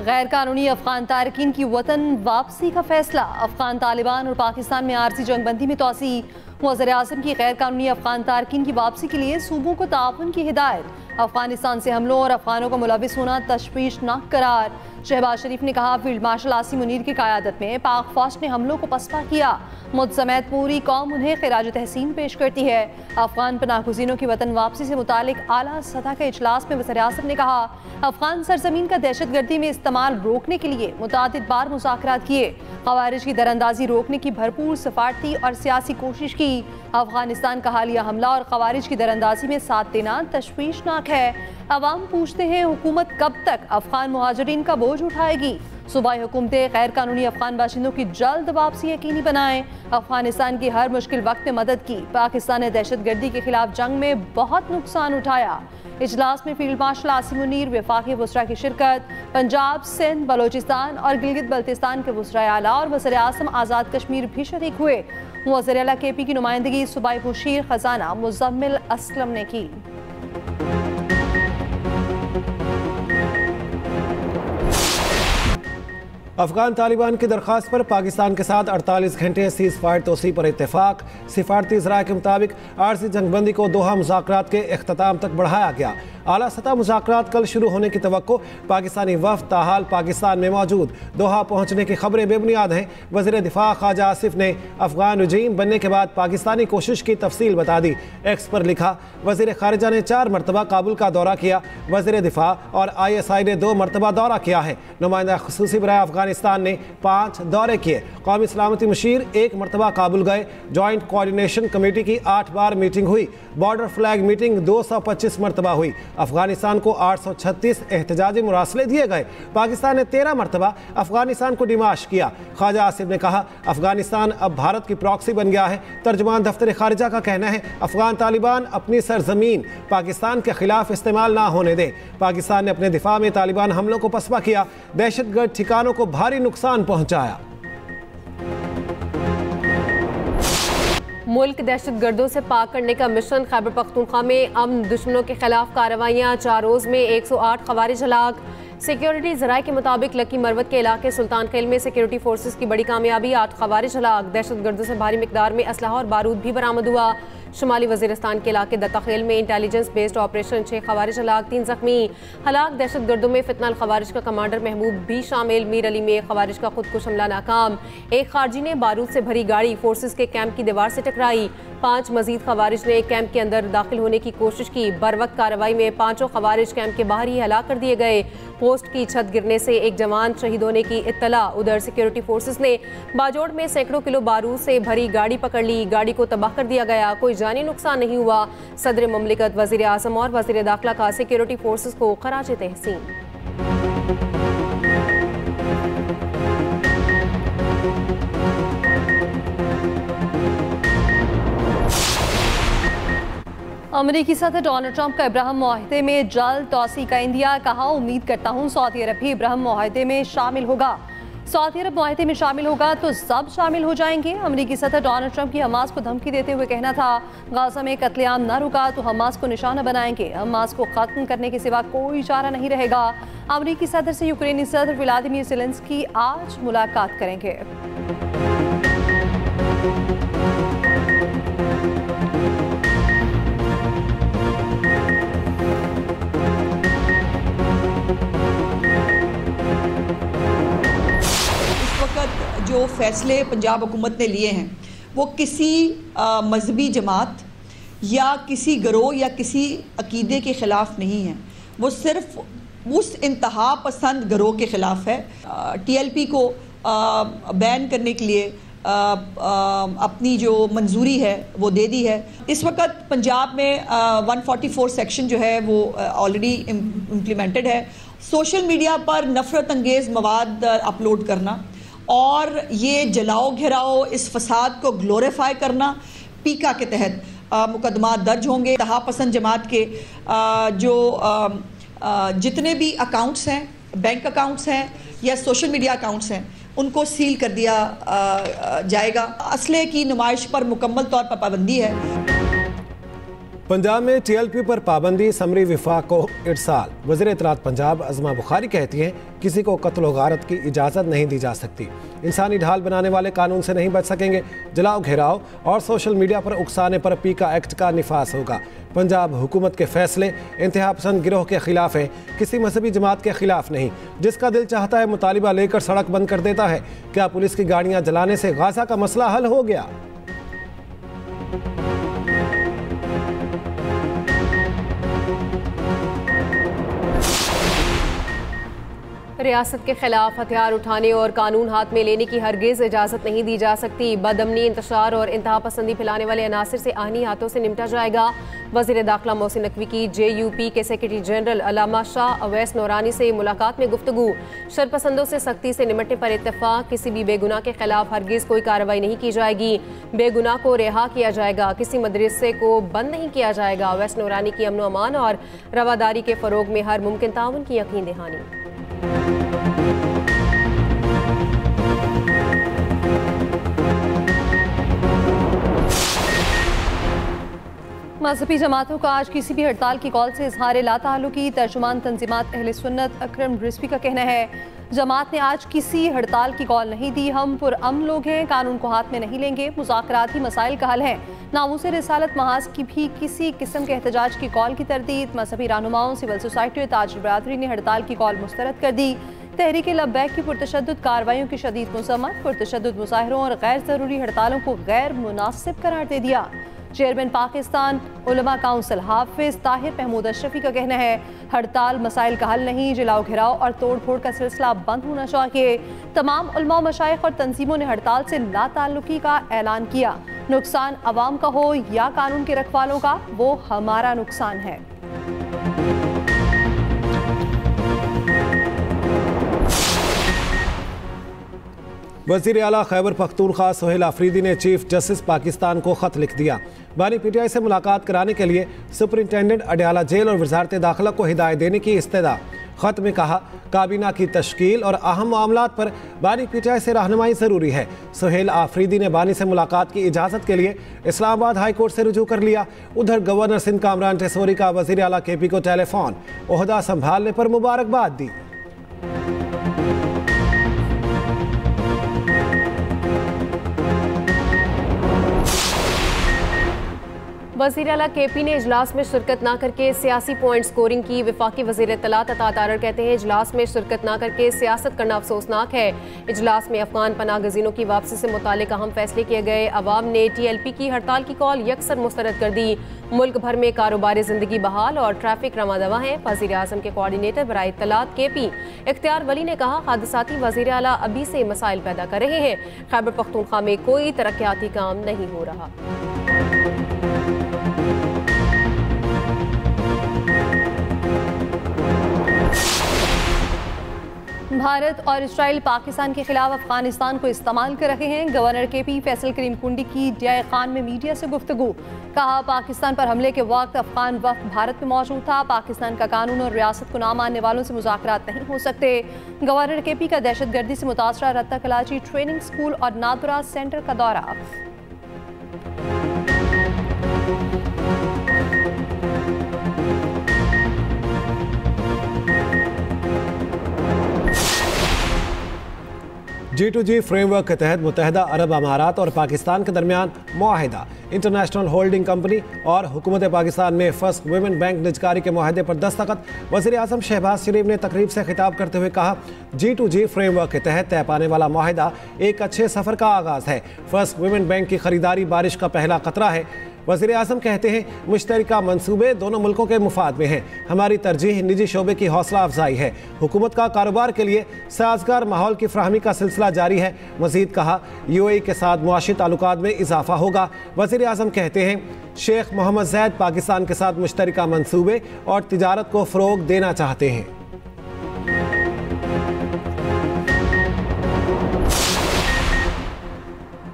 गैर कानूनी अफगान तारकीन की वतन वापसी का फैसला। अफगान तालिबान और पाकिस्तान में आरजी जंगबंदी में तोसी। वज़ीर आज़म की गैर कानूनी अफगान तारकीन की वापसी के लिए सूबों को ताउन की हिदायत। अफगानिस्तान से हमलों और अफगानों का मुलविस होना तशवीशनाक करार। शहबाज शरीफ ने कहा, फील्ड मार्शल आसिम मुनीर की क़यादत में पाक फौज ने हमलों को पसपा किया। मुझ समेत पूरी कौम उन्हें खिराज तहसीन पेश करती है। अफगान पनाहगुज़ीनों की वतन वापसी से मुतालिक आला सतह के इजलास में वज़ीर आज़म ने कहा, अफगान सरजमीन का दहशतगर्दी में इस्तेमाल रोकने के लिए मुतादिद बार मुज़ाकरात किए। ख़वारिज की दरअंदाजी रोकने की भरपूर सफारती और सियासी कोशिश की। अफगानिस्तान का हालिया हमला और ख़वारिज की दरअंदाजी में साथ देना तशवीशनाक है। अवाम पूछते हैं, हुकूमत कब तक अफगान मुहाजिरीन का बोझ उठाएगी। सूबाई हुकूमतें गैर कानूनी अफगान बाशिंदों की जल्द वापसी यकीनी बनाएं। अफगानिस्तान की हर मुश्किल वक्त में मदद की। पाकिस्तान ने दहशतगर्दी के खिलाफ जंग में बहुत नुकसान उठाया। इजलास में फील्ड मार्शल आसिम मुनीर, वफाकी वज़रा की शिरकत। पंजाब, सिंध, बलोचिस्तान और गिलगित बल्तिस्तान के वज़राए आला और वज़ीर आज़म आज़ाद कश्मीर भी शरीक हुए। वज़ीर आला KP की नुमाइंदगी सूबाई मुशीर खजाना मुज़म्मिल असलम ने की। अफगान तालिबान की दरख्वास्त पर पाकिस्तान के साथ 48 घंटे सीज़ फायर तोसी पर इत्तेफाक। सिफारती ज़राए के मुताबिक आरजी जंगबंदी को दोहा मुज़ाकरात के अख्ताम तक बढ़ाया गया। आला सतह मुज़ाकरात कल शुरू होने की तवक्को। पाकिस्तानी वफ़द ताहाल पाकिस्तान में मौजूद। दोहा पहुँचने की खबरें बेबुनियाद हैं। वज़ीर दिफा ख्वाजा आसिफ ने अफगान रजीम बनने के बाद पाकिस्तानी कोशिश की तफसील बता दी। एक्स पर लिखा, वज़ीर ख़ारिजा ने 4 मरतबा काबुल का दौरा किया। वज़ीर दिफा और ISI ने 2 मरतबा दौरा किया है। नुमाइंदा ख़ुसूसी बराए अफगानिस्तान ने 5 दौरे किए। कौमी सलामती मुशीर 1 मरतबा काबुल गए। जॉइंट कोऑर्डिनेशन कमेटी की 8 बार मीटिंग हुई। बॉर्डर फ्लैग मीटिंग 225 मरतबा हुई। अफगानिस्तान को 836 एहतजाजी मुरासले दिए गए। पाकिस्तान ने 13 मरतबा अफगानिस्तान को डिमाश किया। ख्वाजा आसिफ ने कहा, अफगानिस्तान अब भारत की प्रॉक्सी बन गया है। तर्जुमान दफ्तर खारिजा का कहना है, अफगान तालिबान अपनी सरजमीन पाकिस्तान के खिलाफ इस्तेमाल ना होने दें। पाकिस्तान ने अपने दिफा में तालिबान हमलों को पसपा किया। दहशतगर्द ठिकानों को भारी नुकसान पहुंचाया। मुल्क दहशतगर्दों से पाक करने का मिशन। खैबर पख्तूनख्वा में अमन दुश्मनों के खिलाफ कार्रवाइयाँ। 4 रोज़ में 108 ख़वारिज हलाक। सिक्योरिटी ज़राए के मुताबिक लकी मरवत के इलाके सुल्तान खेल में सिक्योरिटी फोर्सेस की बड़ी कामयाबी। 8 ख़वारिज हलाक। दहशतगर्दों से भारी मिकदार में असलहा और बारूद भी बरामद हुआ। शुमाली वज़ीरिस्तान के इलाके दत्ता खेल में इंटेलिजेंस बेस्ड ऑपरेशन। 6 ख़वारिज हलाक, 3 ज़ख्मी। हलाक दहशतगर्दों में फितनल ख़वारिज का कमांडर महबूब भी शामिल। मीर अली में ख़वारिज का खुदकुश हमला नाकाम। एक खारजी ने बारूद से भरी गाड़ी फोर्सेस के कैंप की दीवार से टकराई। 5 मजीद ख़वारिज ने कैंप के अंदर दाखिल होने की कोशिश की। बरवक्त कार्रवाई में 5 ख़वारिज कैंप के बाहर ही हलाक कर दिए गए। पोस्ट की छत गिरने से एक जवान शहीद होने की इत्तला। उधर सिक्योरिटी फोर्सेस ने बाजोड़ में सैकड़ों किलो बारूद से भरी गाड़ी पकड़ ली। गाड़ी को तबाह कर दिया गया। कोई जानी नुकसान नहीं हुआ। सदर मुमलिकत, वज़ीर आज़म और वज़ीर दाखिला का सिक्योरिटी फोर्सेस को खराज तहसीन। अमरीकी सदर डोनाल्ड ट्रंप का इब्राहिम मुआहदे में जल्द तोसी का इंदिया। कहा, उम्मीद करता हूँ सऊदी अरब भी इब्राहिम मुआहदे में शामिल होगा। सऊदी अरब मुआहदे में शामिल होगा तो सब शामिल हो जाएंगे। अमरीकी सदर डोनाल्ड ट्रंप की हमास को धमकी देते हुए कहना था, गाजा में कत्लेआम न रुका तो हमास को निशाना बनाएंगे। हमास को खत्म करने के सिवा कोई चारा नहीं रहेगा। अमरीकी सदर से यूक्रेनी सदर व्लादिमीर ज़ेलेंस्की आज मुलाकात करेंगे। जो फैसले पंजाब हुकूमत ने लिए हैं वो किसी मजहबी जमात या किसी गिरोह या किसी अकीदे के ख़िलाफ़ नहीं है। वो सिर्फ उस इंतहा पसंद गिरोह के ख़िलाफ़ है। TLP को बैन करने के लिए अपनी जो मंजूरी है वो दे दी है। इस वक्त पंजाब में 144 सेक्शन जो है वो ऑलरेडी इम्प्लीमेंटेड है। सोशल मीडिया पर नफ़रत अंगेज़ मवाद अपलोड करना और ये जलाओ घिराओ, इस फसाद को ग्लोरीफाई करना, पीका के तहत मुकदमा दर्ज होंगे। तहा पसंद जमात के जो जितने भी अकाउंट्स हैं, बैंक अकाउंट्स हैं या सोशल मीडिया अकाउंट्स हैं, उनको सील कर दिया जाएगा। असले की नुमाइश पर मुकम्मल तौर पर पाबंदी है। पंजाब में TLP पर पाबंदी, समरी विफाक को इरसाल। वज़ीर इत्तलात पंजाब अज़मा बुखारी कहती हैं किसी को कत्ल व गारत की इजाज़त नहीं दी जा सकती। इंसानी ढाल बनाने वाले कानून से नहीं बच सकेंगे। जलाओ, घेराव और सोशल मीडिया पर उकसाने पर पीका एक्ट का निफास होगा। पंजाब हुकूमत के फैसले इंतहा पसंद गिरोह के खिलाफ है, किसी मजहबी जमात के खिलाफ नहीं। जिसका दिल चाहता है मुतालिबा लेकर सड़क बंद कर देता है। क्या पुलिस की गाड़ियां जलाने से गाजा का मसला हल हो गया? रियासत के खिलाफ हथियार उठाने और कानून हाथ में लेने की हरगिज़ इजाज़त नहीं दी जा सकती। बदअमनी, इंतशार और इंतहा पसंदी फैलाने वाले अनासिर से आनी हाथों से निपटा जाएगा। वज़ीर दाखिला मोहसिन नकवी की JUP के सेक्रेटरी जनरल अलामा शाह अवैस नूरानी से मुलाकात में गुफ्तगू। शरपसंदों से सख्ती से निमटने पर इत्तेफाक। किसी भी बेगुनाह के खिलाफ हरगिज़ कोई कार्रवाई नहीं की जाएगी। बेगुनाह को रिहा किया जाएगा। किसी मदरसे को बंद नहीं किया जाएगा। अवैस नूरानी की अमन अमान और रवादारी के फ़रोग में हर मुमकिन ताउन की यकीन दहानी। मजहबी जमातों का आज किसी भी हड़ताल की कॉल से इजहार लाताल्लुकी। तर्जुमान तंजीमात अहले सुन्नत अकरम रिजवी का कहना है जमात ने आज किसी हड़ताल की कॉल नहीं दी। हम पुरअमन लोग हैं, कानून को हाथ में नहीं लेंगे। मुज़ाकराती मसाइल का हल है। नामूस रिसालत महाज की भी किसी किस्म के एहतजाज की कॉल की तरदीद। मजहबी रहनुमाओं, सिविल सोसाइटी और ताजिर बरादरी ने हड़ताल की कॉल मुस्तरद कर दी। तहरीक लब्बैक की पुरतशद्दुद कार्रवाइयों की शदीद मज़म्मत। पुरतशद्दुद मुजाहिरों और गैर ज़रूरी हड़तालों को गैर मुनासिब करार दे दिया। चेयरमैन पाकिस्तान उलमा काउंसिल हाफिज ताहिर महमूद अशरफी का कहना है हड़ताल मसाइल का हल नहीं। जलाओ, घेराव और तोड़ फोड़ का सिलसिला बंद होना चाहिए। तमाम उलमा, मशाइख और तंजीमों ने हड़ताल से लाताल्लुकी का ऐलान किया। नुकसान अवाम का हो या कानून के रखवालों का, वो हमारा नुकसान है। वज़ीर आला खैबर पख्तूनख्वा सोहेल आफरीदी ने चीफ जस्टिस पाकिस्तान को ख़त लिख दिया। बानी PTI से मुलाकात कराने के लिए सुपरिंटेंडेंट अडयाला जेल और वजारत दाखिला को हिदायत देने की इस्तदा। ख़त में कहा काबीना की तश्कील और अहम मामलात पर बानी PTI से रहनुमाई ज़रूरी है। सोहेल आफरीदी ने बानी से मुलाकात की इजाज़त के लिए इस्लामाबाद हाई कोर्ट से रुजू कर लिया। उधर गवर्नर सिंध कामरान टेसोरी का वज़ीर आला KP को टेलीफोन, ओहदा संभालने पर मुबारकबाद दी। वज़ीर आला KP ने इजलास में शिरकत ना करके सियासी पॉइंट स्कोरिंग की। वफाकी वज़ीर इत्तलात अता तारर कहते हैं इजलास में शिरकत ना करके सियासत करना अफसोसनाक है। इजलास में अफगान पनाह गज़ीनों की वापसी से मुतालिक अहम फैसले किए गए। अवाम ने TLP की हड़ताल की कॉल यकसर मुस्तरद कर दी। मुल्क भर में कारोबारी ज़िंदगी बहाल और ट्रैफिक रवादवा है। वज़ीर आज़म के कोऑर्डिनेटर बराए इत्तलात KP इख्तियार वली ने कहा हादसाती वज़ीर आला अभी से मसाइल पैदा कर रहे हैं। खैबर पख्तूनख्वा में कोई तरक्याती काम नहीं हो रहा। भारत और इसराइल पाकिस्तान के खिलाफ अफगानिस्तान को इस्तेमाल कर रहे हैं। गवर्नर KP फैसल करीम कुंडी की DI खान में मीडिया से गुफ्तगू। कहा पाकिस्तान पर हमले के वक्त अफगान वक्त भारत में मौजूद था। पाकिस्तान का कानून और रियासत को ना मानने वालों से मुज़ाकरात नहीं हो सकते। गवर्नर KP का दहशतगर्दी से मुतासरा रत्ता कलाची ट्रेनिंग स्कूल और नादुरा सेंटर का दौरा। G2G फ्रेमवर्क के तहत मुत्तहदा अरब अमारात और पाकिस्तान के दरमियान मुआहिदा। इंटरनेशनल होल्डिंग कंपनी और हुकूमत पाकिस्तान में फर्स्ट वुमेन बैंक निजकारी के मुआहदे पर दस्तखत। वज़ीर आज़म शहबाज शरीफ ने तकरीब से खिताब करते हुए कहा G2G फ्रेमवर्क के तहत तय पाने वाला मुआहिदा एक अच्छे सफ़र का आगाज़ है। फर्स्ट वुमेन बैंक की खरीदारी बारिश का पहला खतरा है। वज़ीर आज़म कहते हैं मुश्तरका मंसूबे दोनों मुल्कों के मुफाद में हैं। हमारी तरजीह निजी शोबे की हौसला अफजाई है। हुकूमत का कारोबार के लिए साजगार माहौल की फ्राहमी का सिलसिला जारी है। मज़ीद कहा UAE के साथ मुआशी ताल्लुकात में इजाफा होगा। वज़ीर आज़म कहते हैं शेख मोहम्मद ज़ैद पाकिस्तान के साथ मुश्तरका मंसूबे और तिजारत को फ़रोग देना चाहते हैं।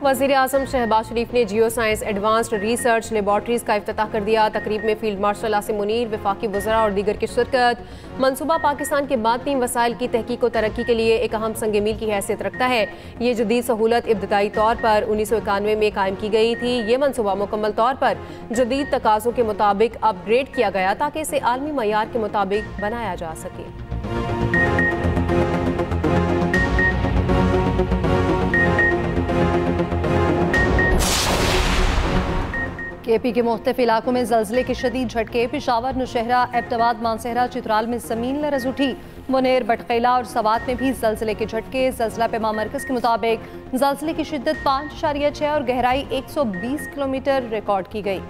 वज़ीर आज़म शहबाज शरीफ ने geo science advanced research laboratories का इफ्तिताह कर दिया। तकरीब में फील्ड मार्शल आसिम मुनीर, वफाकी वज़रा और दीगर की शिरकत। मनसूबा पाकिस्तान के बातनी वसाइल की तहकीक और तरक्की के लिए एक अहम संग मील की हैसियत रखता है। ये जदीद सहूलत इब्तदाई तौर पर 1991 में कायम की गई थी। ये मनसूबा मुकम्मल तौर पर जदीद तकाज़ों के मुताबिक अपग्रेड किया गया ताकि इसे आलमी मयार के मुताबिक बनाया जा सके। केपी के मुख्तलिफ इलाकों में जल्जले के शदीद झटके। पेशावर, नौशहरा, एबटाबाद, मानसहरा, चित्राल में जमीन लरज़ उठी। मुनेर, बटखैला और सवात में भी जल्जले के झटके। जल्जला पैमा मरकज़ के मुताबिक जल्जले की शिद्दत 5.6 और गहराई 120 किलोमीटर रिकॉर्ड की गई।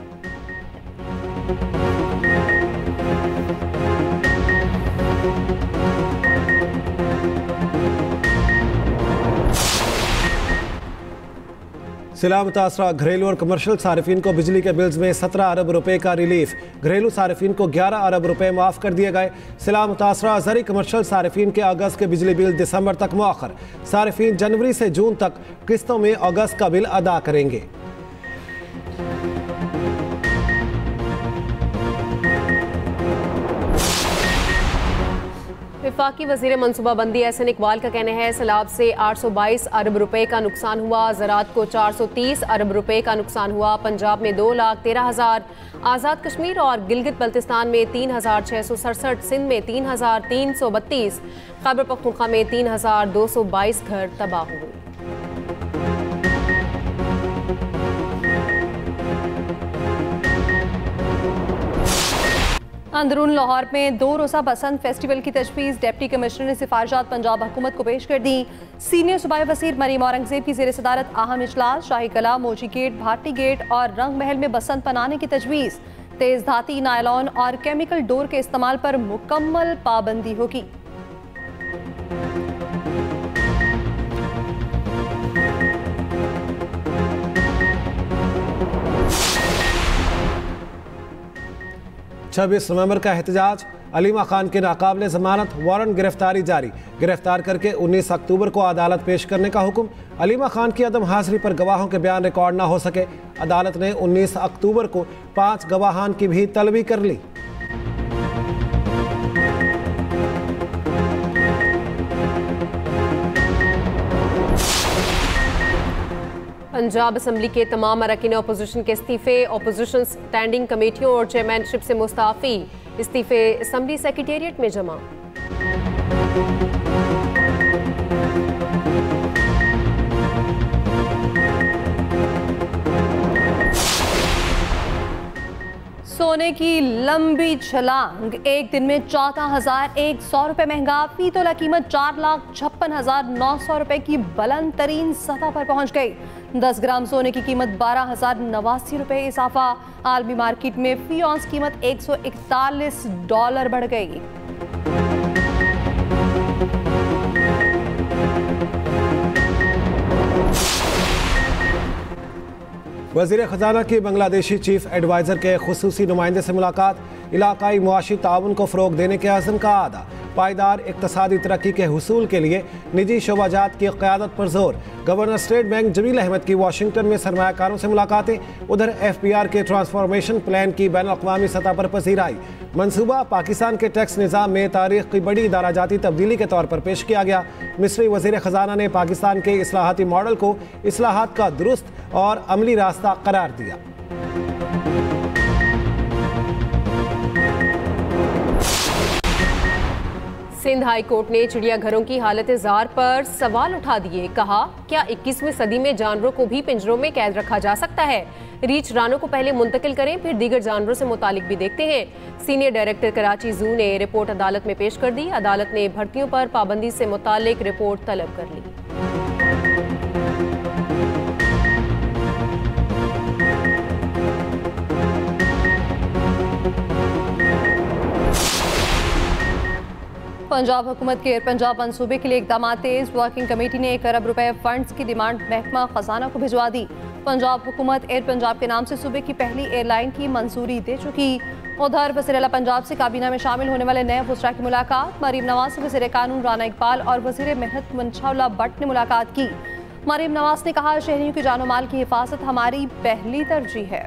सिला मुतासरा घरेलू और कमर्शियल सारिफिन को बिजली के बिल्स में 17 अरब रुपए का रिलीफ। घरेलू सारिफिन को 11 अरब रुपए माफ़ कर दिए गए। सिला मुतासरा ज़री कमर्शियल सारिफिन के अगस्त के बिजली बिल दिसंबर तक मौखर। सारिफिन जनवरी से जून तक किस्तों में अगस्त का बिल अदा करेंगे। वफाकी वज़ीर मनसूबाबंदी एहसन इकबाल का कहना है सैलाब से 822 अरब रुपए का नुकसान हुआ। ज़राअत को 430 अरब रुपए का नुकसान हुआ। पंजाब में 2,13,000, आज़ाद कश्मीर और गिलगित बल्तिस्तान में 3,667, सिंध में 3,332, खैबर पख्तूनख्वा में 3,222 घर तबाह हुए। अंदरून लाहौर में 2 रोज़ा बसंत फेस्टिवल की तजवीज़। डिप्टी कमिश्नर ने सिफारिशात पंजाब हुकूमत को पेश कर दी। सीनियर सूबाई वज़ीर मरीम औरंगज़ेब की ज़ेर सदारत अहम इजलास। शाही कला, मोची गेट, भारती गेट और रंग महल में बसंत मनाने की तजवीज़। तेज़ धाती, नायलॉन और केमिकल डोर के इस्तेमाल पर मुकम्मल पाबंदी होगी। छब्बीस नवंबर का एहतजाज। अलीमा खान के नाकाबिले जमानत वारंट गिरफ्तारी जारी। गिरफ्तार करके 19 अक्टूबर को अदालत पेश करने का हुक्म। अलीमा खान की अदम हाजिरी पर गवाहों के बयान रिकॉर्ड ना हो सके। अदालत ने 19 अक्टूबर को 5 गवाहान की भी तलबी कर ली। पंजाब असम्बली के तमाम अरकान अपोजिशन के इस्तीफे। अपोजिशन स्टैंडिंग कमेटियों और चेयरमैनशिप से मुस्ताफ़ी। इस्तीफे असम्बली सेक्रेटेरिएट में जमा। सोने की लंबी छलांग। एक दिन में 14,100 रुपए महंगा। फी तोला कीमत 4,56,900 रुपए की बुलंद तरीन सतह पर पहुंच गई। 10 ग्राम सोने की कीमत 12,089 रुपए इजाफा। आलमी मार्केट में फी औंस कीमत $141 बढ़ गई। वज़ीर ख़जाना की बांग्लादेशी चीफ एडवाइज़र के खुसूसी नुमाइंदे से मुलाकात। इलाकाई मुआशी ताउन को फ़रोग देने के अज़्म का आदा। पायदार इक़्तिसादी तरक्की के हुसूल के लिए निजी शोबाजात की क़यादत पर जोर। Governor state bank Jamil Ahmed की वाशिंगटन में सरमायाकारों से मुलाकातें। उधर FPR के ट्रांसफॉर्मेशन प्लान की बैनुल-अक़वामी सतह पर पसीराई। मंसूबा पाकिस्तान के टैक्स निज़ाम में तारीख़ की बड़ी दाराजाती तब्दीली के तौर पर पेश किया गया। मिस्री वज़ीर ख़जाना ने पाकिस्तान के इस्लाहाती मॉडल को इस्लाहात का दुरुस्त और अमली रास्ता करार दिया। सिंध हाई कोर्ट ने चिड़ियाघरों की हालत ज़ार पर सवाल उठा दिए। कहा, क्या 21वीं सदी में जानवरों को भी पिंजरों में कैद रखा जा सकता है? रीछ रानों को पहले मुंतकिल करें, फिर दीगर जानवरों से मुतालिक भी देखते हैं। सीनियर डायरेक्टर कराची जू ने रिपोर्ट अदालत में पेश कर दी। अदालत ने भर्तियों पर पाबंदी से मुतालिक रिपोर्ट तलब कर ली। पंजाब हुकूमत के एयर पंजाब मंसूबे के लिए इकदाम तेज। वर्किंग कमेटी ने 1 अरब रुपए फंड्स की डिमांड महकमा खजाना को भिजवा दी। पंजाब हुकूमत एयर पंजाब के नाम से सूबे की पहली एयरलाइन की मंजूरी दे चुकी। उधर वज़ीर आला पंजाब से काबीना में शामिल होने वाले नए वज़रा की मुलाकात। मरीम नवाज से वज़ीर कानून राना इकबाल और वज़ीर मेहनत मनशाउल्लाह भट्ट ने मुलाकात की। मरीम नवाज ने कहा, शहरियों की जानो माल की हिफाजत हमारी पहली तरजीह है।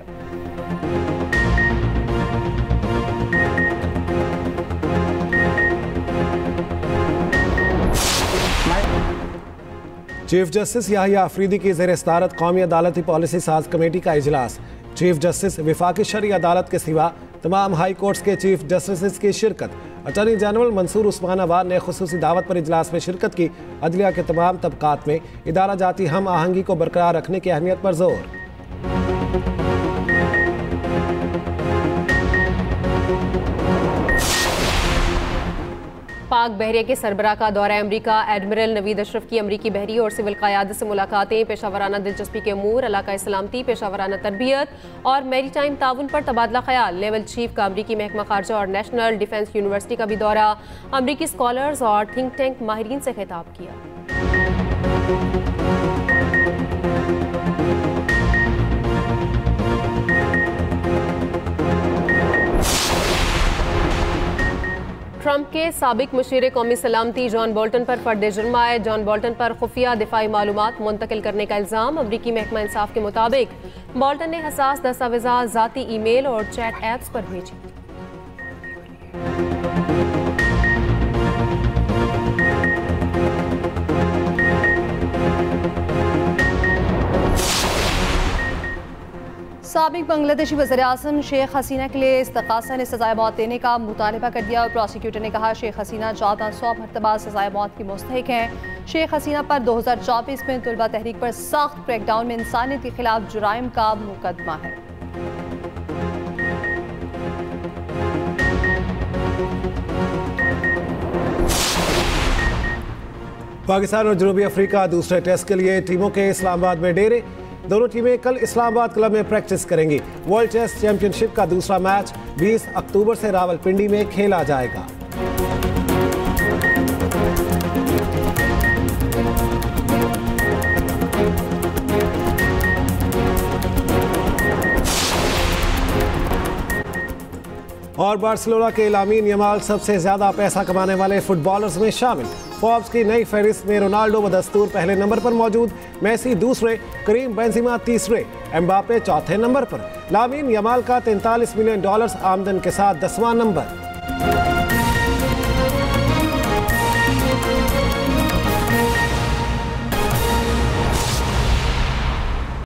चीफ जस्टिस याहिया अफरीदी की ज़ेर सदारत कौमी अदालती पॉलिसी साज कमेटी का इजलास। चीफ जस्टिस वफाकी शरई अदालत के सिवा तमाम हाई कोर्ट्स के चीफ जस्टिस की शिरकत। अटॉर्नी जनरल मंसूर उस्मान अवान ने खुसूसी दावत पर इजलास में शिरकत की। अदलिया के तमाम तबकात में इदारा जाती हम आहंगी को बरकरार रखने की अहमियत पर जोर। पाक बहरिया के सरबराह का दौरा अमरीका। एडमिरल नवीद अशरफ की अमरीकी बहरी और सिविल क़यादत से मुलाकातें। पेशावराना दिलचस्पी के अमूर, इलाका सलामती, पेशावराना तरबियत और मैरी टाइम ताउन पर तबादला ख्याल। लेवल चीफ का अमरीकी महकमा खारजा और नेशनल डिफेंस यूनिवर्सिटी का भी दौरा। अमरीकी स्कॉलर्स और थिंक टैंक माहिरीन से खिताब किया। ट्रंप के साबिक मुशीर कौमी सलामती जॉन बोल्टन पर फर्द जुर्म आए। जॉन बोल्टन पर खुफिया दिफाई मालूमात मुंतकिल करने का इल्ज़ाम। अमरीकी महकमा इंसाफ के मुताबिक बोल्टन ने हसास दस्तावेज़ात ज़ाती ईमेल और चैट ऐप्स पर भेजी। साबिक बांग्लादेशी वज़ीर-ए-आज़म शेख हसीना के लिए इस्तग़ासा ने सज़ाए मौत देने का मुतालबा कर दिया। प्रोसिक्यूटर ने कहा, शेख हसीना 1400 मरतबा सज़ाए मौत की मुस्तहिक हैं। शेख हसीना पर 2024 में तुलबा तहरीक पर सख्त क्रैकडाउन में इंसानियत के खिलाफ जुराइम का मुकदमा है। पाकिस्तान और जनूबी अफ्रीका दूसरे टेस्ट के लिए टीमों के इस्लामाबाद में डेरे। दोनों टीमें कल इस्लामाबाद क्लब में प्रैक्टिस करेंगी। वर्ल्ड टेस्ट चैंपियनशिप का दूसरा मैच 20 अक्टूबर से रावलपिंडी में खेला जाएगा। और बार्सिलोना के लामीन यमाल सबसे ज्यादा पैसा कमाने वाले फुटबॉलर्स में शामिल। फोर्ब्स की नई फहरिस्त में रोनाल्डो बदस्तूर पहले नंबर पर मौजूद, मेसी दूसरे, करीम बेंजिमा तीसरे, एम्बापे चौथे नंबर पर। लामीन यमाल का $43 मिलियन आमदन के साथ 10वां नंबर।